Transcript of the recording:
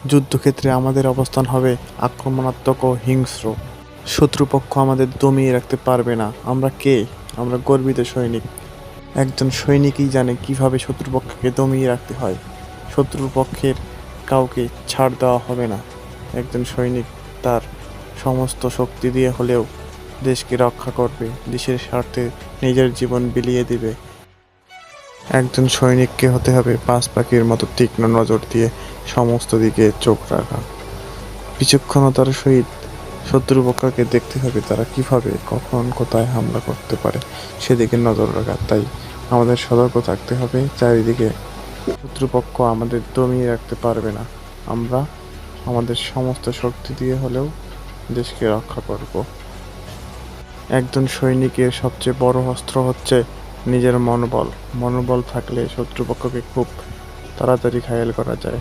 যুদ্ধক্ষেত্রে আমাদের অবস্থান হবে আক্রমণাত্মক ও হিংস্র। শত্রুপক্ষ আমাদের দমিয়ে রাখতে পারবে না। আমরা কে? আমরা গর্বিত সৈনিক। একজন সৈনিকই জানে কিভাবে শত্রুপক্ষকে দমিয়ে রাখতে হয়। শত্রুর পক্ষের কাউকে ছাড় দেওয়া হবে না। একজন সৈনিক তার সমস্ত শক্তি দিয়ে হলেও দেশকে রক্ষা করবে, দেশের স্বার্থে নিজের জীবন বিলিয়ে দিবে। একজন সৈনিককে হতে হবে বাজ পাখির মতো তীক্ষ্ণ নজর দিয়ে সমস্ত দিকে চোখ রাখা, বিচক্ষণতার সহিত শত্রুপক্ষকে দেখতে হবে তারা কিভাবে কখন কোথায় হামলা করতে পারে, সেদিকে নজর রাখা। তাই আমাদের সতর্ক থাকতে হবে চারিদিকে। শত্রুপক্ষ আমাদের দমিয়ে রাখতে পারবে না। আমরা আমাদের সমস্ত শক্তি দিয়ে হলেও দেশকে রক্ষা করব। একজন সৈনিকের সবচেয়ে বড় অস্ত্র হচ্ছে নিজের মনোবল। মনোবল থাকলে শত্রুপক্ষকে খুব তাড়াতাড়ি ঘায়েল করা যায়।